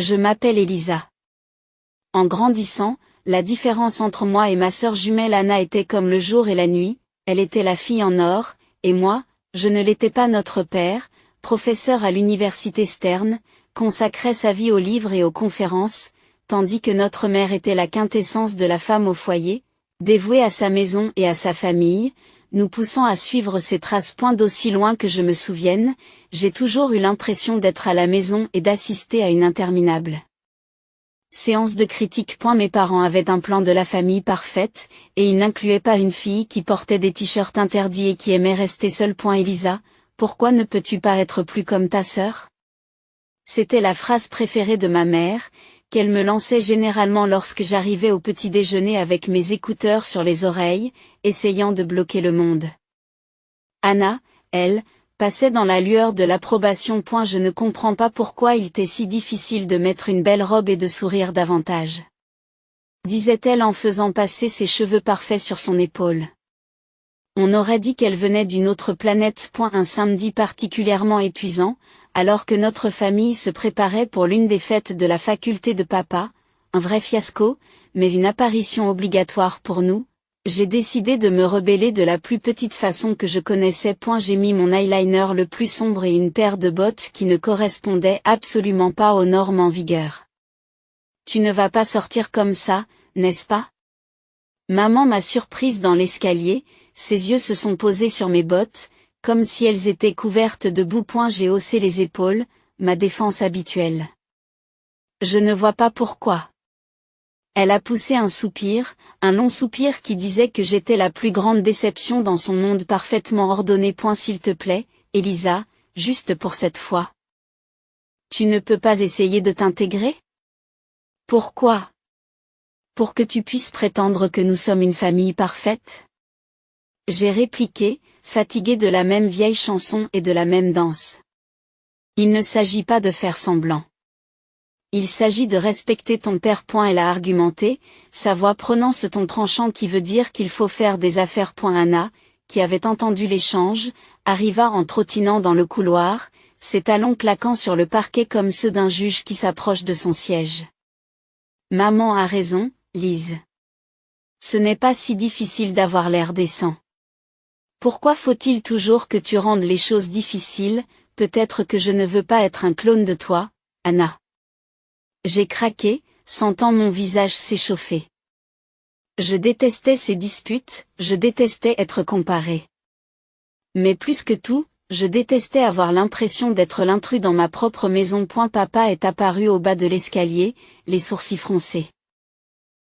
Je m'appelle Elisa. En grandissant, la différence entre moi et ma sœur jumelle Anna était comme le jour et la nuit, elle était la fille en or, et moi, je ne l'étais pas. Notre père, professeur à l'université Stern, consacrait sa vie aux livres et aux conférences, tandis que notre mère était la quintessence de la femme au foyer, dévouée à sa maison et à sa famille, nous poussant à suivre ses traces. D'aussi loin que je me souvienne, j'ai toujours eu l'impression d'être à la maison et d'assister à une interminable séance de critique. Mes parents avaient un plan de la famille parfaite, et ils n'incluaient pas une fille qui portait des t-shirts interdits et qui aimait rester seule. Elisa, pourquoi ne peux-tu pas être plus comme ta sœur? C'était la phrase préférée de ma mère, qu'elle me lançait généralement lorsque j'arrivais au petit déjeuner avec mes écouteurs sur les oreilles, essayant de bloquer le monde. Anna, elle, passait dans la lueur de l'approbation. Je ne comprends pas pourquoi il t'est si difficile de mettre une belle robe et de sourire davantage, disait-elle en faisant passer ses cheveux parfaits sur son épaule. On aurait dit qu'elle venait d'une autre planète. Un samedi particulièrement épuisant, alors que notre famille se préparait pour l'une des fêtes de la faculté de papa, un vrai fiasco, mais une apparition obligatoire pour nous, j'ai décidé de me rebeller de la plus petite façon que je connaissais. J'ai mis mon eyeliner le plus sombre et une paire de bottes qui ne correspondaient absolument pas aux normes en vigueur. Tu ne vas pas sortir comme ça, n'est-ce pas? Maman m'a surprise dans l'escalier, ses yeux se sont posés sur mes bottes, comme si elles étaient couvertes de boue. J'ai haussé les épaules, ma défense habituelle. Je ne vois pas pourquoi. Elle a poussé un soupir, un long soupir qui disait que j'étais la plus grande déception dans son monde parfaitement ordonné. S'il te plaît, Elisa, juste pour cette fois. Tu ne peux pas essayer de t'intégrer? Pourquoi? Pour que tu puisses prétendre que nous sommes une famille parfaite? J'ai répliqué, fatiguée de la même vieille chanson et de la même danse. Il ne s'agit pas de faire semblant. Il s'agit de respecter ton père. Elle a argumenté, sa voix prenant ce ton tranchant qui veut dire qu'il faut faire des affaires. Anna, qui avait entendu l'échange, arriva en trottinant dans le couloir, ses talons claquant sur le parquet comme ceux d'un juge qui s'approche de son siège. Maman a raison, Lise. Ce n'est pas si difficile d'avoir l'air décent. Pourquoi faut-il toujours que tu rendes les choses difficiles? Peut-être que je ne veux pas être un clone de toi, Anna. J'ai craqué, sentant mon visage s'échauffer. Je détestais ces disputes, je détestais être comparée. Mais plus que tout, je détestais avoir l'impression d'être l'intrus dans ma propre maison. Papa est apparu au bas de l'escalier, les sourcils froncés.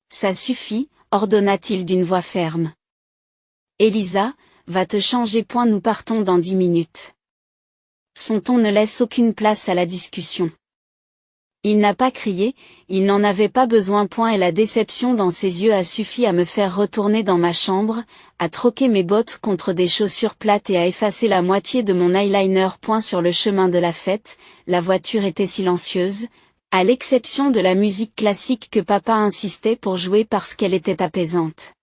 Ça suffit, ordonna-t-il d'une voix ferme. Elisa, va te changer. Nous partons dans 10 minutes. Son ton ne laisse aucune place à la discussion. Il n'a pas crié, il n'en avait pas besoin. Et la déception dans ses yeux a suffi à me faire retourner dans ma chambre, à troquer mes bottes contre des chaussures plates et à effacer la moitié de mon eyeliner. Sur le chemin de la fête, la voiture était silencieuse, à l'exception de la musique classique que papa insistait pour jouer parce qu'elle était apaisante.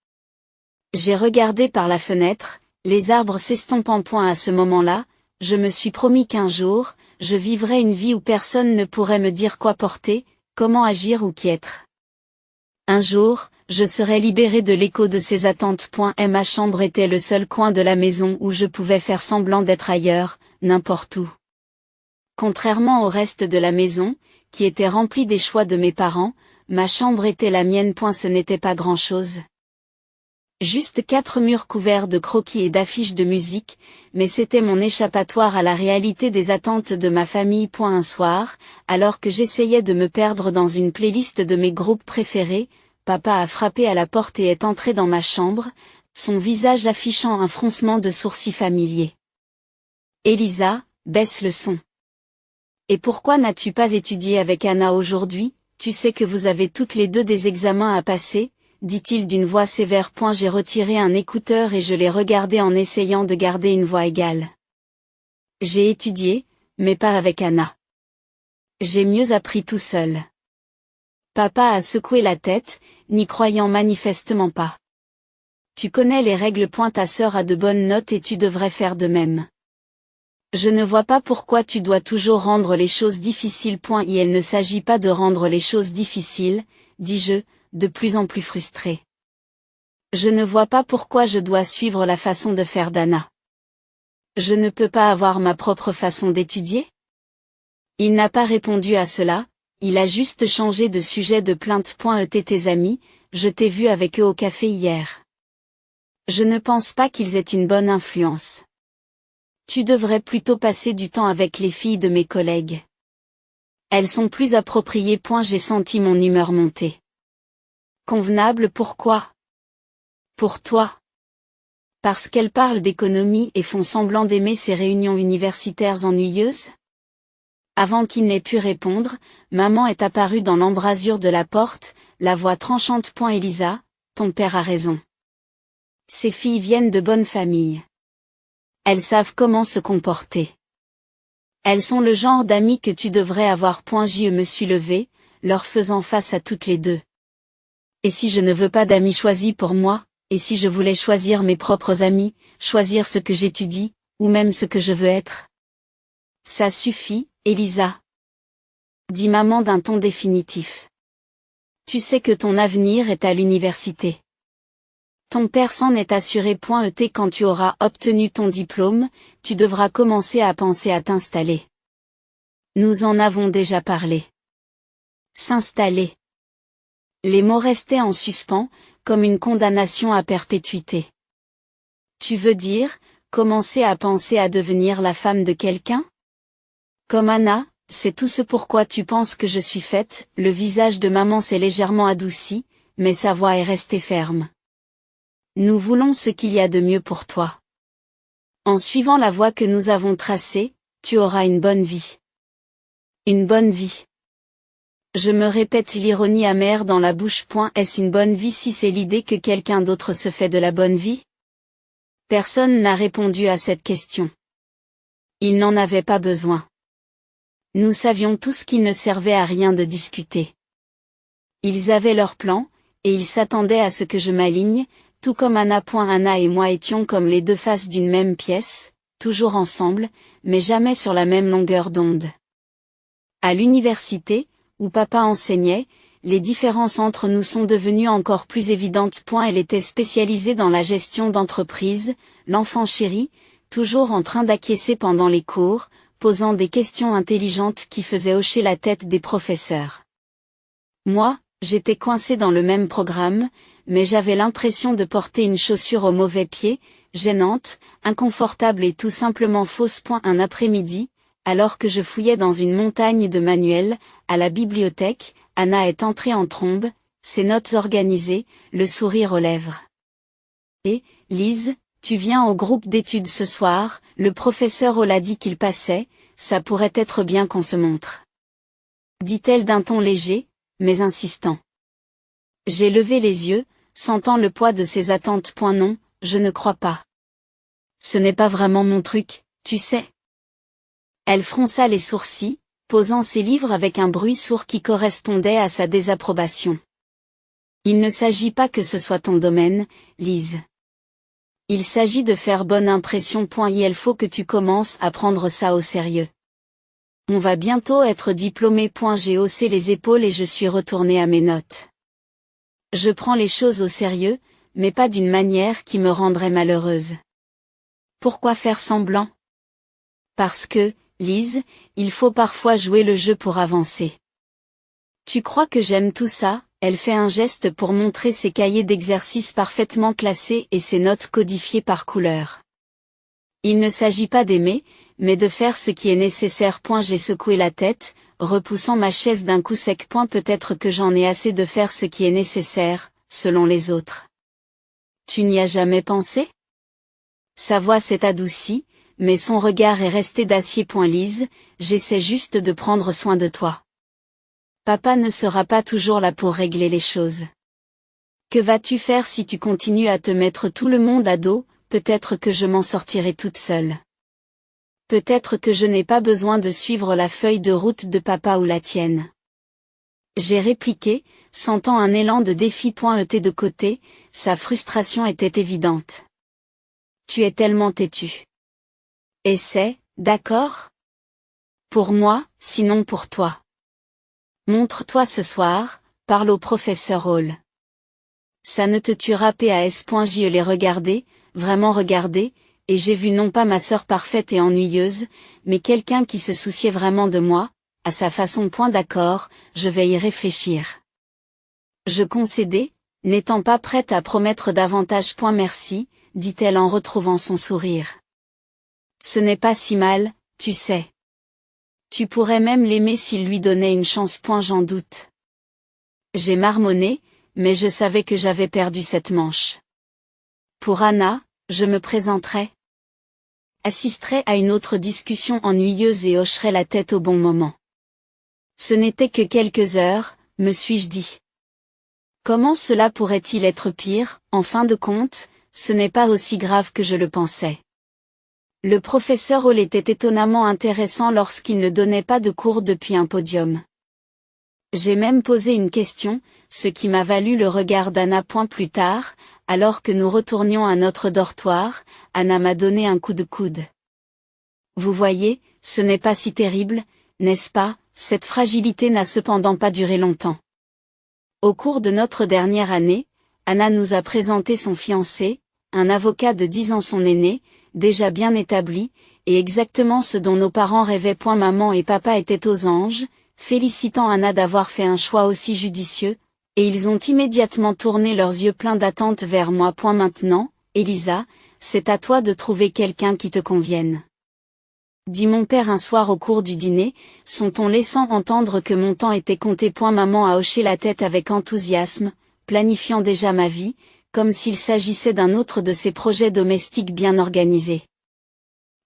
J'ai regardé par la fenêtre, les arbres s'estompant. À ce moment-là, je me suis promis qu'un jour, je vivrais une vie où personne ne pourrait me dire quoi porter, comment agir ou qui être. Un jour, je serais libérée de l'écho de ces attentes. Et ma chambre était le seul coin de la maison où je pouvais faire semblant d'être ailleurs, n'importe où. Contrairement au reste de la maison, qui était remplie des choix de mes parents, ma chambre était la mienne. Ce n'était pas grand-chose. Juste 4 murs couverts de croquis et d'affiches de musique, mais c'était mon échappatoire à la réalité des attentes de ma famille. Un soir, alors que j'essayais de me perdre dans une playlist de mes groupes préférés, papa a frappé à la porte et est entré dans ma chambre, son visage affichant un froncement de sourcils familier. Elisa, baisse le son. Et pourquoi n'as-tu pas étudié avec Anna aujourd'hui? Tu sais que vous avez toutes les deux des examens à passer, dit-il d'une voix sévère. J'ai retiré un écouteur et je l'ai regardé en essayant de garder une voix égale. J'ai étudié, mais pas avec Anna. J'ai mieux appris tout seul. Papa a secoué la tête, n'y croyant manifestement pas. Tu connais les règles. Ta sœur a de bonnes notes et tu devrais faire de même. Je ne vois pas pourquoi tu dois toujours rendre les choses difficiles. Il ne s'agit pas de rendre les choses difficiles, dis-je, de plus en plus frustré. Je ne vois pas pourquoi je dois suivre la façon de faire d'Anna. Je ne peux pas avoir ma propre façon d'étudier? Il n'a pas répondu à cela, il a juste changé de sujet de plainte. Tes amis, je t'ai vu avec eux au café hier. Je ne pense pas qu'ils aient une bonne influence. Tu devrais plutôt passer du temps avec les filles de mes collègues. Elles sont plus appropriées. J'ai senti mon humeur monter. Convenable, pourquoi? Pour toi. Parce qu'elles parlent d'économie et font semblant d'aimer ces réunions universitaires ennuyeuses? Avant qu'il n'ait pu répondre, maman est apparue dans l'embrasure de la porte, la voix tranchante. Elisa, ton père a raison. Ces filles viennent de bonnes familles. Elles savent comment se comporter. Elles sont le genre d'amies que tu devrais avoir. Je me suis levée, leur faisant face à toutes les deux. Et si je ne veux pas d'amis choisis pour moi, et si je voulais choisir mes propres amis, choisir ce que j'étudie, ou même ce que je veux être? Ça suffit, Elisa, dit maman d'un ton définitif. Tu sais que ton avenir est à l'université. Ton père s'en est assuré. Quand tu auras obtenu ton diplôme, tu devras commencer à penser à t'installer. Nous en avons déjà parlé. S'installer. Les mots restaient en suspens, comme une condamnation à perpétuité. Tu veux dire, commencer à penser à devenir la femme de quelqu'un? Comme Anna, c'est tout ce pourquoi tu penses que je suis faite. Le visage de maman s'est légèrement adouci, mais sa voix est restée ferme. Nous voulons ce qu'il y a de mieux pour toi. En suivant la voie que nous avons tracée, tu auras une bonne vie. Une bonne vie. Je me répète, l'ironie amère dans la bouche. Est-ce une bonne vie si c'est l'idée que quelqu'un d'autre se fait de la bonne vie? Personne n'a répondu à cette question. Il n'en avait pas besoin. Nous savions tous qu'il ne servait à rien de discuter. Ils avaient leur plan, et ils s'attendaient à ce que je m'aligne, tout comme Anna. Anna et moi étions comme les deux faces d'une même pièce, toujours ensemble, mais jamais sur la même longueur d'onde. À l'université, où papa enseignait, les différences entre nous sont devenues encore plus évidentes. Elle était spécialisée dans la gestion d'entreprise, l'enfant chéri, toujours en train d'acquiescer pendant les cours, posant des questions intelligentes qui faisaient hocher la tête des professeurs. Moi, j'étais coincée dans le même programme, mais j'avais l'impression de porter une chaussure au mauvais pied, gênante, inconfortable et tout simplement fausse. Un après-midi, alors que je fouillais dans une montagne de manuels, à la bibliothèque, Anna est entrée en trombe, ses notes organisées, le sourire aux lèvres. Et, Lise, tu viens au groupe d'études ce soir, le professeur Hall a dit qu'il passait, ça pourrait être bien qu'on se montre. Dit-elle d'un ton léger, mais insistant. J'ai levé les yeux, sentant le poids de ses attentes. Non, je ne crois pas. Ce n'est pas vraiment mon truc, tu sais. Elle fronça les sourcils, posant ses livres avec un bruit sourd qui correspondait à sa désapprobation. Il ne s'agit pas que ce soit ton domaine, Lise. Il s'agit de faire bonne impression. Il faut que tu commences à prendre ça au sérieux. On va bientôt être diplômé. J'ai haussé les épaules et je suis retournée à mes notes. Je prends les choses au sérieux, mais pas d'une manière qui me rendrait malheureuse. Pourquoi faire semblant? Parce que, Lise, il faut parfois jouer le jeu pour avancer. Tu crois que j'aime tout ça? Elle fait un geste pour montrer ses cahiers d'exercices parfaitement classés et ses notes codifiées par couleur. Il ne s'agit pas d'aimer, mais de faire ce qui est nécessaire. J'ai secoué la tête, repoussant ma chaise d'un coup sec. Peut-être que j'en ai assez de faire ce qui est nécessaire, selon les autres. Tu n'y as jamais pensé? Sa voix s'est adoucie, mais son regard est resté d'acier. Lise, j'essaie juste de prendre soin de toi. Papa ne sera pas toujours là pour régler les choses. Que vas-tu faire si tu continues à te mettre tout le monde à dos? Peut-être que je m'en sortirai toute seule. Peut-être que je n'ai pas besoin de suivre la feuille de route de papa ou la tienne. J'ai répliqué, sentant un élan de défi. De côté, sa frustration était évidente. Tu es tellement têtu. Essaie, D'accord? Pour moi, sinon pour toi. Montre-toi ce soir, parle au professeur Hall. Ça ne te tuera pas. Je l'ai regardé, vraiment regardé, et j'ai vu non pas ma sœur parfaite et ennuyeuse, mais quelqu'un qui se souciait vraiment de moi, à sa façon. D'accord, je vais y réfléchir. Je concédai, n'étant pas prête à promettre davantage. Merci, dit-elle en retrouvant son sourire. Ce n'est pas si mal, tu sais. Tu pourrais même l'aimer s'il lui donnait une chance. J'en doute. J'ai marmonné, mais je savais que j'avais perdu cette manche. Pour Anna, je me présenterai. Assisterai à une autre discussion ennuyeuse et hocherai la tête au bon moment. Ce n'était que quelques heures, me suis-je dit. Comment cela pourrait-il être pire? En fin de compte, ce n'est pas aussi grave que je le pensais. Le professeur Hall était étonnamment intéressant lorsqu'il ne donnait pas de cours depuis un podium. J'ai même posé une question, ce qui m'a valu le regard d'Anna. Plus tard, alors que nous retournions à notre dortoir, Anna m'a donné un coup de coude. Vous voyez, ce n'est pas si terrible, n'est-ce pas? Cette fragilité n'a cependant pas duré longtemps. Au cours de notre dernière année, Anna nous a présenté son fiancé, un avocat de 10 ans, son aîné, déjà bien établi, et exactement ce dont nos parents rêvaient. Maman et papa étaient aux anges, félicitant Anna d'avoir fait un choix aussi judicieux, et ils ont immédiatement tourné leurs yeux pleins d'attente vers moi. Maintenant, Elisa, c'est à toi de trouver quelqu'un qui te convienne. Dit mon père un soir au cours du dîner, son ton laissant entendre que mon temps était compté. Maman a hoché la tête avec enthousiasme, planifiant déjà ma vie, comme s'il s'agissait d'un autre de ses projets domestiques bien organisés.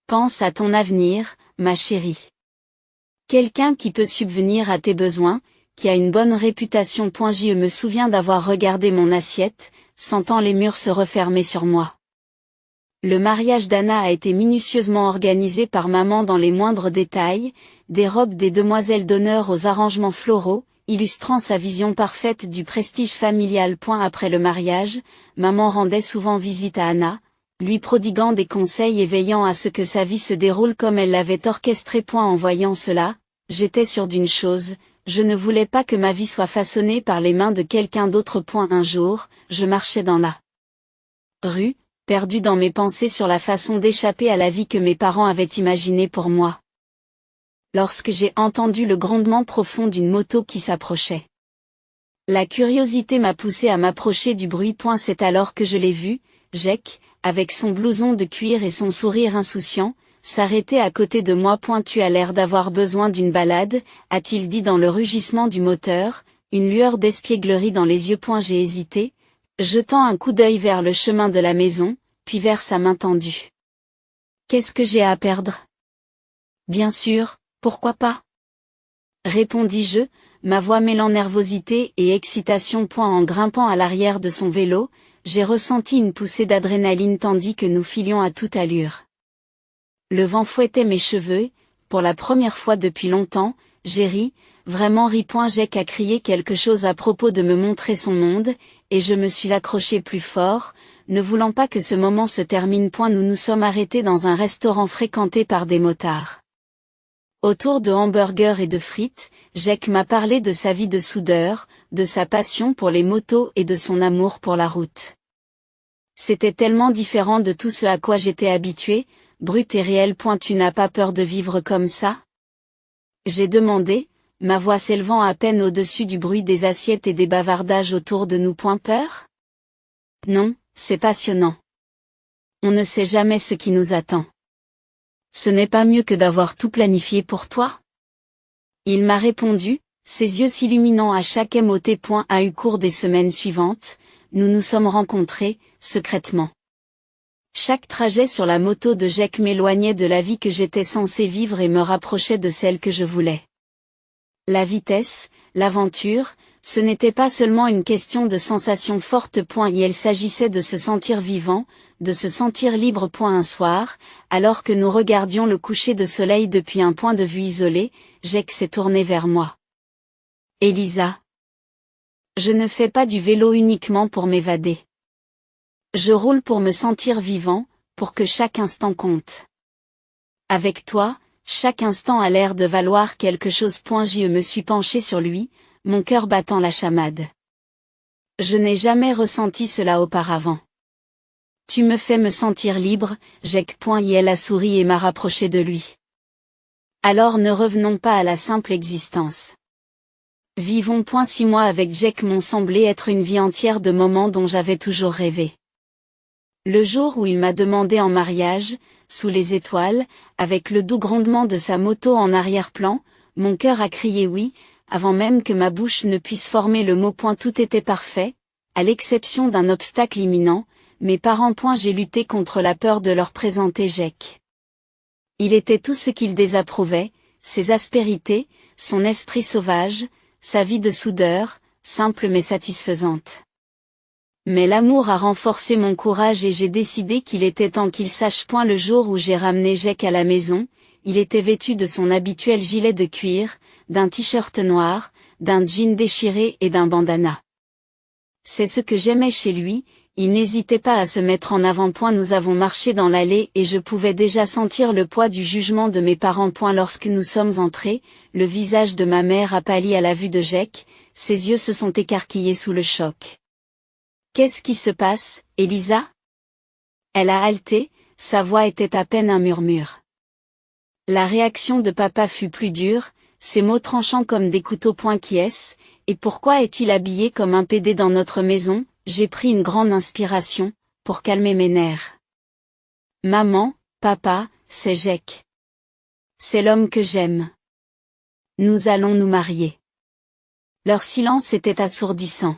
Pense à ton avenir, ma chérie. Quelqu'un qui peut subvenir à tes besoins, qui a une bonne réputation. Je me souviens d'avoir regardé mon assiette, sentant les murs se refermer sur moi. Le mariage d'Anna a été minutieusement organisé par maman dans les moindres détails, des robes des demoiselles d'honneur aux arrangements floraux, illustrant sa vision parfaite du prestige familial. Après le mariage, maman rendait souvent visite à Anna, lui prodiguant des conseils et veillant à ce que sa vie se déroule comme elle l'avait orchestré. En voyant cela, j'étais sûre d'une chose, je ne voulais pas que ma vie soit façonnée par les mains de quelqu'un d'autre. Un jour, je marchais dans la rue, perdue dans mes pensées sur la façon d'échapper à la vie que mes parents avaient imaginée pour moi. Lorsque j'ai entendu le grondement profond d'une moto qui s'approchait. La curiosité m'a poussé à m'approcher du bruit. C'est alors que je l'ai vu, Jake, avec son blouson de cuir et son sourire insouciant, s'arrêter à côté de moi. Tu as l'air d'avoir besoin d'une balade, a-t-il dit dans le rugissement du moteur, une lueur d'espièglerie dans les yeux. J'ai hésité, jetant un coup d'œil vers le chemin de la maison, puis vers sa main tendue. Qu'est-ce que j'ai à perdre? Bien sûr, pourquoi pas? Répondis-je, ma voix mêlant nervosité et excitation. En grimpant à l'arrière de son vélo, j'ai ressenti une poussée d'adrénaline tandis que nous filions à toute allure. Le vent fouettait mes cheveux, pour la première fois depuis longtemps, j'ai ri, vraiment ri. Jake a crié quelque chose à propos de me montrer son monde, et je me suis accroché plus fort, ne voulant pas que ce moment se termine. Nous nous sommes arrêtés dans un restaurant fréquenté par des motards. Autour de hamburgers et de frites, Jake m'a parlé de sa vie de soudeur, de sa passion pour les motos et de son amour pour la route. C'était tellement différent de tout ce à quoi j'étais habituée, brut et réel. Tu n'as pas peur de vivre comme ça? J'ai demandé, ma voix s'élevant à peine au-dessus du bruit des assiettes et des bavardages autour de nous. Peur? Non, c'est passionnant. On ne sait jamais ce qui nous attend. Ce n'est pas mieux que d'avoir tout planifié pour toi? Il m'a répondu, ses yeux s'illuminant à chaque mot. Au cours des semaines suivantes, nous nous sommes rencontrés, secrètement. Chaque trajet sur la moto de Jake m'éloignait de la vie que j'étais censée vivre et me rapprochait de celle que je voulais. La vitesse, l'aventure, ce n'était pas seulement une question de sensations fortes. Il s'agissait de se sentir vivant, de se sentir libre. Un soir, alors que nous regardions le coucher de soleil depuis un point de vue isolé, Jake s'est tourné vers moi. Elisa. Je ne fais pas du vélo uniquement pour m'évader. Je roule pour me sentir vivant, pour que chaque instant compte. Avec toi, chaque instant a l'air de valoir quelque chose. Je me suis penché sur lui, mon cœur battant la chamade. Je n'ai jamais ressenti cela auparavant. Tu me fais me sentir libre, Jack. Elle a souri et m'a rapproché de lui. Alors ne revenons pas à la simple existence. Vivons. 6 mois avec Jack m'ont semblé être une vie entière de moments dont j'avais toujours rêvé. Le jour où il m'a demandé en mariage, sous les étoiles, avec le doux grondement de sa moto en arrière-plan, mon cœur a crié oui, avant même que ma bouche ne puisse former le mot. Tout était parfait, à l'exception d'un obstacle imminent, mes parents. J'ai lutté contre la peur de leur présenter Jack. Il était tout ce qu'ils désapprouvaient, ses aspérités, son esprit sauvage, sa vie de soudeur, simple mais satisfaisante. Mais l'amour a renforcé mon courage et j'ai décidé qu'il était temps qu'il sache. Le jour où j'ai ramené Jack à la maison, il était vêtu de son habituel gilet de cuir, d'un t-shirt noir, d'un jean déchiré et d'un bandana. C'est ce que j'aimais chez lui, il n'hésitait pas à se mettre en avant. Nous avons marché dans l'allée et je pouvais déjà sentir le poids du jugement de mes parents. Lorsque nous sommes entrés, le visage de ma mère a pâli à la vue de Jack, ses yeux se sont écarquillés sous le choc. Qu'est-ce qui se passe, Elisa? Elle a halté, sa voix était à peine un murmure. La réaction de papa fut plus dure, ses mots tranchants comme des couteaux. Qui est-ce, et pourquoi est-il habillé comme un PD dans notre maison? J'ai pris une grande inspiration, pour calmer mes nerfs. Maman, papa, c'est Jack. C'est l'homme que j'aime. Nous allons nous marier. Leur silence était assourdissant.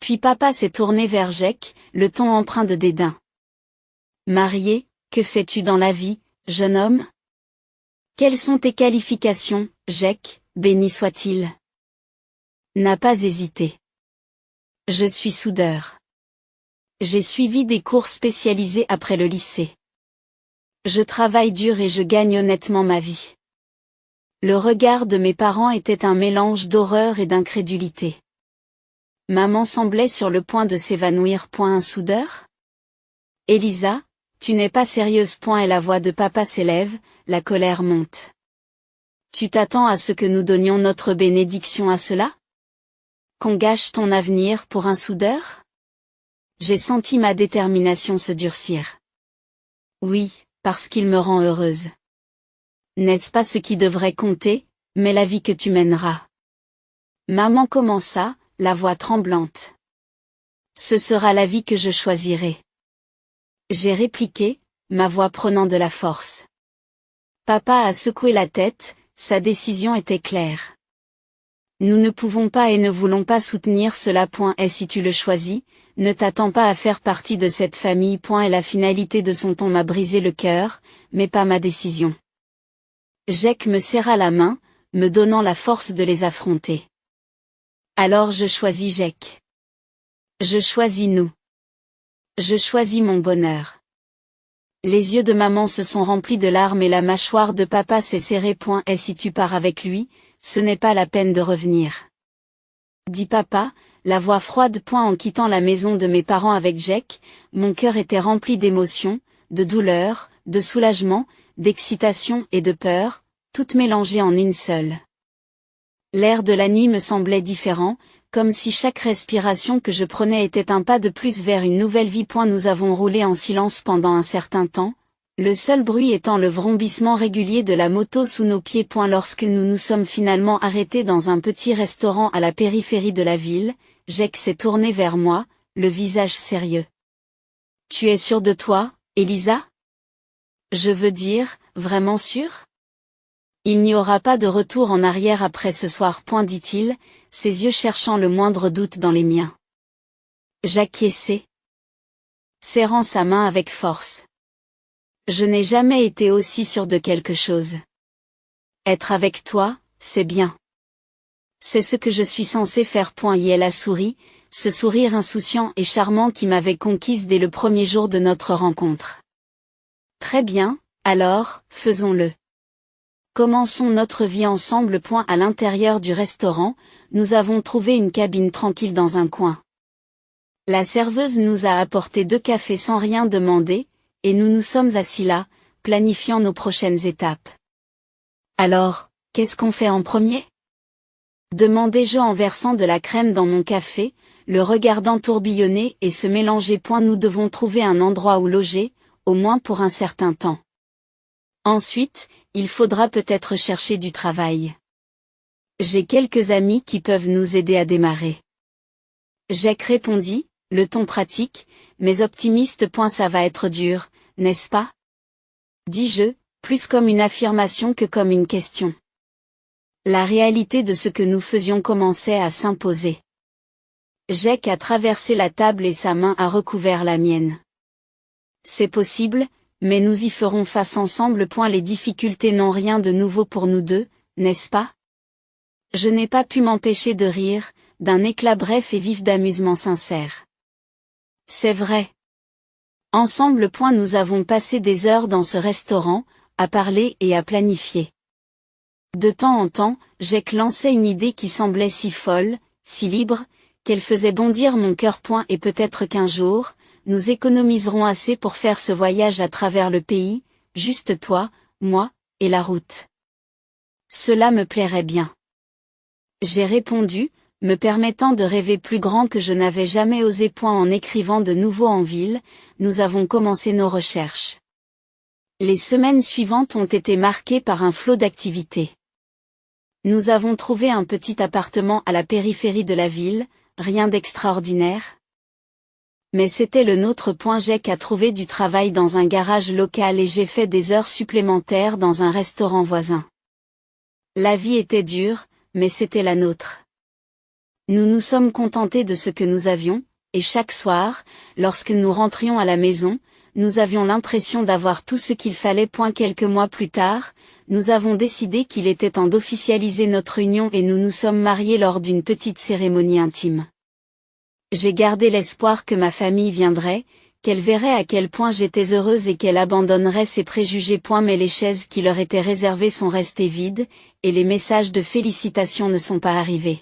Puis papa s'est tourné vers Jack, le ton empreint de dédain. Marié, que fais-tu dans la vie, jeune homme? Quelles sont tes qualifications, Jack, béni soit-il? N'a pas hésité. Je suis soudeur. J'ai suivi des cours spécialisés après le lycée. Je travaille dur et je gagne honnêtement ma vie. Le regard de mes parents était un mélange d'horreur et d'incrédulité. Maman semblait sur le point de s'évanouir. Un soudeur? Elisa, tu n'es pas sérieuse. Et la voix de papa s'élève, la colère monte. Tu t'attends à ce que nous donnions notre bénédiction à cela? Qu'on gâche ton avenir pour un soudeur? J'ai senti ma détermination se durcir. Oui, parce qu'il me rend heureuse. N'est-ce pas ce qui devrait compter, mais la vie que tu mèneras? Maman commença, la voix tremblante. Ce sera la vie que je choisirai. J'ai répliqué, ma voix prenant de la force. Papa a secoué la tête, sa décision était claire. Nous ne pouvons pas et ne voulons pas soutenir cela. Et si tu le choisis, ne t'attends pas à faire partie de cette famille. Et la finalité de son ton m'a brisé le cœur, mais pas ma décision. Jack me serra la main, me donnant la force de les affronter. Alors je choisis Jack. Je choisis nous. Je choisis mon bonheur. Les yeux de maman se sont remplis de larmes et la mâchoire de papa s'est serrée. Et si tu pars avec lui, ce n'est pas la peine de revenir. Dit papa, la voix froide. En quittant la maison de mes parents avec Jack, mon cœur était rempli d'émotions, de douleur, de soulagement, d'excitation et de peur, toutes mélangées en une seule. L'air de la nuit me semblait différent, comme si chaque respiration que je prenais était un pas de plus vers une nouvelle vie. Nous avons roulé en silence pendant un certain temps, le seul bruit étant le vrombissement régulier de la moto sous nos pieds. Lorsque nous nous sommes finalement arrêtés dans un petit restaurant à la périphérie de la ville, Jack s'est tourné vers moi, le visage sérieux. Tu es sûre de toi, Elisa? Je veux dire, vraiment sûre? Il n'y aura pas de retour en arrière après ce soir. Dit-il, ses yeux cherchant le moindre doute dans les miens. J'acquiesçai, serrant sa main avec force. Je n'ai jamais été aussi sûre de quelque chose. Être avec toi, c'est bien. C'est ce que je suis censée faire. Et elle a souri, ce sourire insouciant et charmant qui m'avait conquise dès le premier jour de notre rencontre. Très bien, alors, faisons-le. Commençons notre vie ensemble. À l'intérieur du restaurant, nous avons trouvé une cabine tranquille dans un coin. La serveuse nous a apporté 2 cafés sans rien demander, et nous nous sommes assis là, planifiant nos prochaines étapes. Alors, qu'est-ce qu'on fait en premier? Demandai-je en versant de la crème dans mon café, le regardant tourbillonner et se mélanger. Nous devons trouver un endroit où loger, au moins pour un certain temps. Ensuite, il faudra peut-être chercher du travail. J'ai quelques amis qui peuvent nous aider à démarrer. Jack répondit, le ton pratique, mais optimiste. Ça va être dur, n'est-ce pas? Dis-je, plus comme une affirmation que comme une question. La réalité de ce que nous faisions commençait à s'imposer. Jack a traversé la table et sa main a recouvert la mienne. C'est possible, mais nous y ferons face ensemble. Les difficultés n'ont rien de nouveau pour nous deux, n'est-ce pas? Je n'ai pas pu m'empêcher de rire, d'un éclat bref et vif d'amusement sincère. C'est vrai. Ensemble. Nous avons passé des heures dans ce restaurant, à parler et à planifier. De temps en temps, Jack lançait une idée qui semblait si folle, si libre, qu'elle faisait bondir mon cœur. Et peut-être qu'un jour, nous économiserons assez pour faire ce voyage à travers le pays, juste toi, moi, et la route. Cela me plairait bien. J'ai répondu, me permettant de rêver plus grand que je n'avais jamais osé. En écrivant de nouveau en ville, nous avons commencé nos recherches. Les semaines suivantes ont été marquées par un flot d'activités. Nous avons trouvé un petit appartement à la périphérie de la ville, rien d'extraordinaire. Mais c'était le nôtre. Jack a trouvé du travail dans un garage local et j'ai fait des heures supplémentaires dans un restaurant voisin. La vie était dure, mais c'était la nôtre. Nous nous sommes contentés de ce que nous avions, et chaque soir, lorsque nous rentrions à la maison, nous avions l'impression d'avoir tout ce qu'il fallait. Quelques mois plus tard, nous avons décidé qu'il était temps d'officialiser notre union et nous nous sommes mariés lors d'une petite cérémonie intime. J'ai gardé l'espoir que ma famille viendrait, qu'elle verrait à quel point j'étais heureuse et qu'elle abandonnerait ses préjugés. Mais les chaises qui leur étaient réservées sont restées vides, et les messages de félicitations ne sont pas arrivés.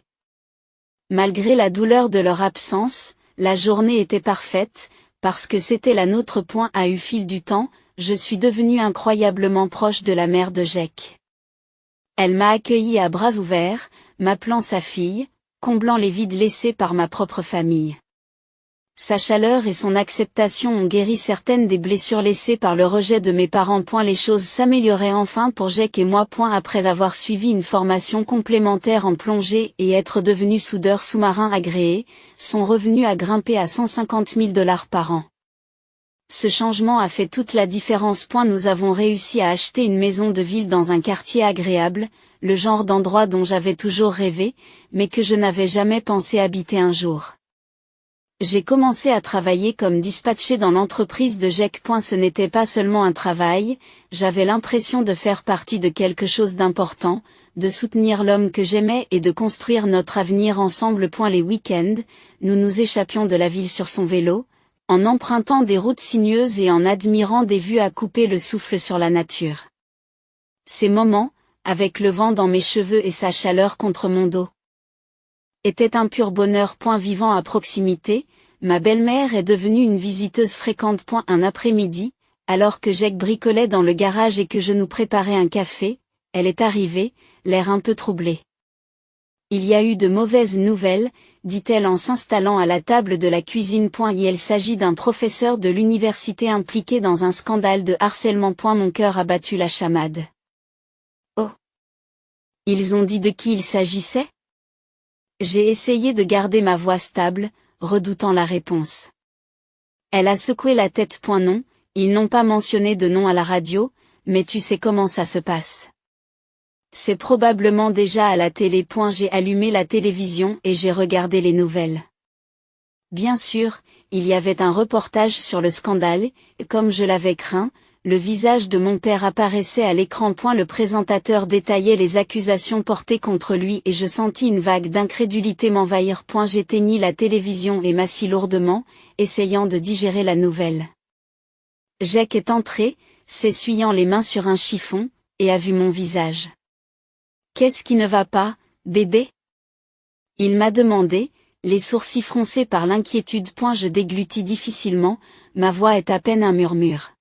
Malgré la douleur de leur absence, la journée était parfaite, parce que c'était la nôtre. Au fil du temps, je suis devenue incroyablement proche de la mère de Jack. Elle m'a accueilli à bras ouverts, m'appelant sa fille, comblant les vides laissés par ma propre famille. Sa chaleur et son acceptation ont guéri certaines des blessures laissées par le rejet de mes parents. Les choses s'amélioraient enfin pour Jack et moi. Après avoir suivi une formation complémentaire en plongée et être devenu soudeur sous-marin agréé, son revenu a grimpé à $150 000 par an. Ce changement a fait toute la différence. Nous avons réussi à acheter une maison de ville dans un quartier agréable, le genre d'endroit dont j'avais toujours rêvé, mais que je n'avais jamais pensé habiter un jour. J'ai commencé à travailler comme dispatché dans l'entreprise de Jack. Ce n'était pas seulement un travail, j'avais l'impression de faire partie de quelque chose d'important, de soutenir l'homme que j'aimais et de construire notre avenir ensemble. Les week-ends, nous nous échappions de la ville sur son vélo, en empruntant des routes sinueuses et en admirant des vues à couper le souffle sur la nature. Ces moments, avec le vent dans mes cheveux et sa chaleur contre mon dos, étaient un pur bonheur. Vivant à proximité, ma belle-mère est devenue une visiteuse fréquente. Un après-midi, alors que Jack bricolait dans le garage et que je nous préparais un café, elle est arrivée, l'air un peu troublé. Il y a eu de mauvaises nouvelles, dit-elle en s'installant à la table de la cuisine. Il s'agit d'un professeur de l'université impliqué dans un scandale de harcèlement. Mon cœur a battu la chamade. Oh! Ils ont dit de qui il s'agissait? J'ai essayé de garder ma voix stable, redoutant la réponse. Elle a secoué la tête. Non, ils n'ont pas mentionné de nom à la radio, mais tu sais comment ça se passe. C'est probablement déjà à la télé. J'ai allumé la télévision et j'ai regardé les nouvelles. Bien sûr, il y avait un reportage sur le scandale, et comme je l'avais craint, le visage de mon père apparaissait à l'écran. Le présentateur détaillait les accusations portées contre lui et je sentis une vague d'incrédulité m'envahir. J'éteignis la télévision et m'assis lourdement, essayant de digérer la nouvelle. Jack est entré, s'essuyant les mains sur un chiffon, et a vu mon visage. « Qu'est-ce qui ne va pas, bébé ?» Il m'a demandé, les sourcils froncés par l'inquiétude. Je déglutis difficilement, ma voix est à peine un murmure.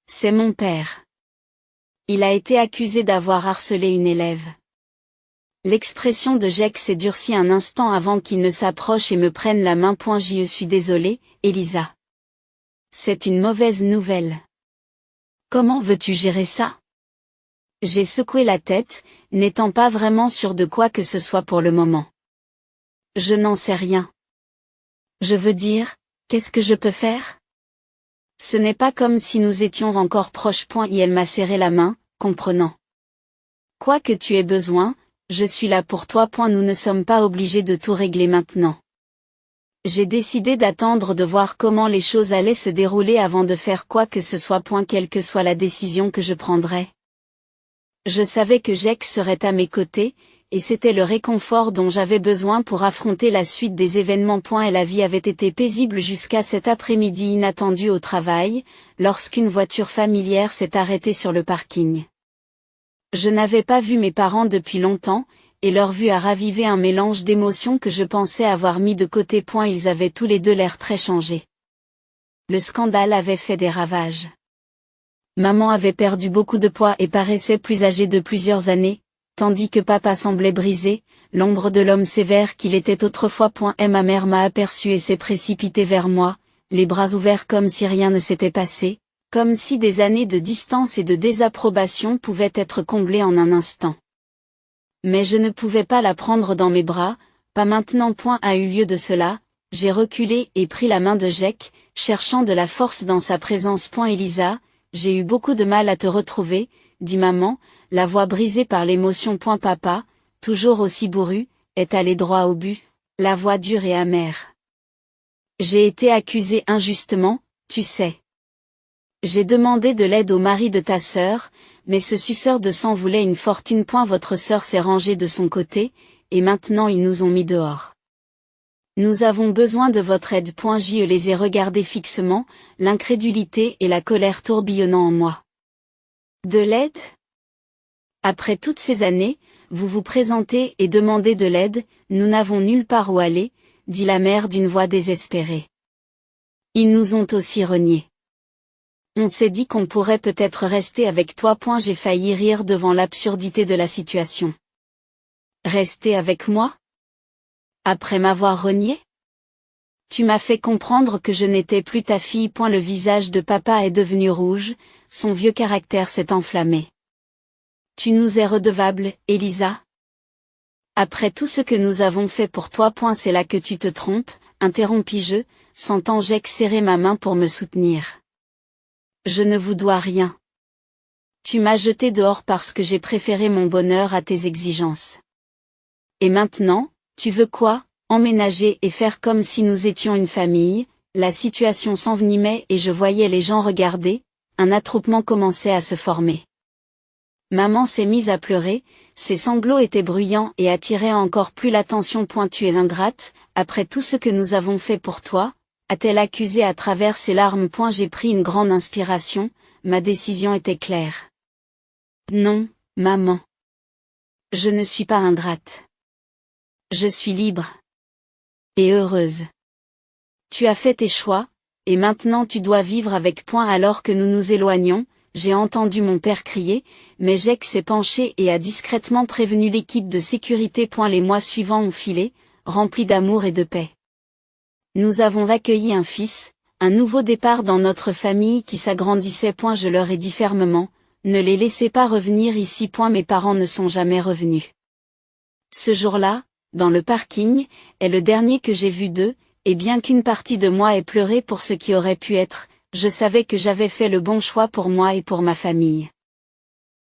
C'est mon père. Il a été accusé d'avoir harcelé une élève. L'expression de Jake s'est durcie un instant avant qu'il ne s'approche et me prenne la main. Je suis désolée, Elisa. C'est une mauvaise nouvelle. Comment veux-tu gérer ça? J'ai secoué la tête, n'étant pas vraiment sûre de quoi que ce soit pour le moment. Je n'en sais rien. Je veux dire, qu'est-ce que je peux faire? Ce n'est pas comme si nous étions encore proches. Et elle m'a serré la main, comprenant. Quoi que tu aies besoin, je suis là pour toi. Nous ne sommes pas obligés de tout régler maintenant. J'ai décidé d'attendre de voir comment les choses allaient se dérouler avant de faire quoi que ce soit. Quelle que soit la décision que je prendrais. Je savais que Jake serait à mes côtés, et c'était le réconfort dont j'avais besoin pour affronter la suite des événements. Et la vie avait été paisible jusqu'à cet après-midi inattendu au travail, lorsqu'une voiture familière s'est arrêtée sur le parking. Je n'avais pas vu mes parents depuis longtemps, et leur vue a ravivé un mélange d'émotions que je pensais avoir mis de côté. Ils avaient tous les deux l'air très changés. Le scandale avait fait des ravages. Maman avait perdu beaucoup de poids et paraissait plus âgée de plusieurs années, tandis que papa semblait brisé, l'ombre de l'homme sévère qu'il était autrefois. Ma mère m'a aperçu et s'est précipitée vers moi, les bras ouverts comme si rien ne s'était passé, comme si des années de distance et de désapprobation pouvaient être comblées en un instant. Mais je ne pouvais pas la prendre dans mes bras, pas maintenant. A eu lieu de cela, j'ai reculé et pris la main de Jake, cherchant de la force dans sa présence. Elisa, j'ai eu beaucoup de mal à te retrouver, dit maman, la voix brisée par l'émotion. Papa, toujours aussi bourru, est allé droit au but, la voix dure et amère. J'ai été accusée injustement, tu sais. J'ai demandé de l'aide au mari de ta sœur, mais ce suceur de sang voulait une fortune. Votre sœur s'est rangée de son côté, et maintenant ils nous ont mis dehors. Nous avons besoin de votre aide. Je les ai regardés fixement, l'incrédulité et la colère tourbillonnant en moi. De l'aide? Après toutes ces années, vous vous présentez et demandez de l'aide, nous n'avons nulle part où aller, dit la mère d'une voix désespérée. Ils nous ont aussi reniés. On s'est dit qu'on pourrait peut-être rester avec toi. J'ai failli rire devant l'absurdité de la situation. Rester avec moi? Après m'avoir renié? Tu m'as fait comprendre que je n'étais plus ta fille. Le visage de papa est devenu rouge, son vieux caractère s'est enflammé. Tu nous es redevable, Elisa? Après tout ce que nous avons fait pour toi. C'est là que tu te trompes, interrompis-je, sentant Jake serrer ma main pour me soutenir. Je ne vous dois rien. Tu m'as jeté dehors parce que j'ai préféré mon bonheur à tes exigences. Et maintenant, tu veux quoi? Emménager et faire comme si nous étions une famille? La situation s'envenimait et je voyais les gens regarder, un attroupement commençait à se former. Maman s'est mise à pleurer, ses sanglots étaient bruyants et attiraient encore plus l'attention. Tu es ingrate, après tout ce que nous avons fait pour toi, a-t-elle accusé à travers ses larmes. J'ai pris une grande inspiration, ma décision était claire. Non, maman. Je ne suis pas ingrate. Je suis libre. Et heureuse. Tu as fait tes choix, et maintenant tu dois vivre avec. Alors que nous nous éloignons, j'ai entendu mon père crier, mais Jake s'est penché et a discrètement prévenu l'équipe de sécurité. Les mois suivants ont filé, remplis d'amour et de paix. Nous avons accueilli un fils, un nouveau départ dans notre famille qui s'agrandissait. Je leur ai dit fermement, ne les laissez pas revenir ici. Mes parents ne sont jamais revenus. Ce jour-là, dans le parking, est le dernier que j'ai vu d'eux, et bien qu'une partie de moi ait pleuré pour ce qui aurait pu être, je savais que j'avais fait le bon choix pour moi et pour ma famille.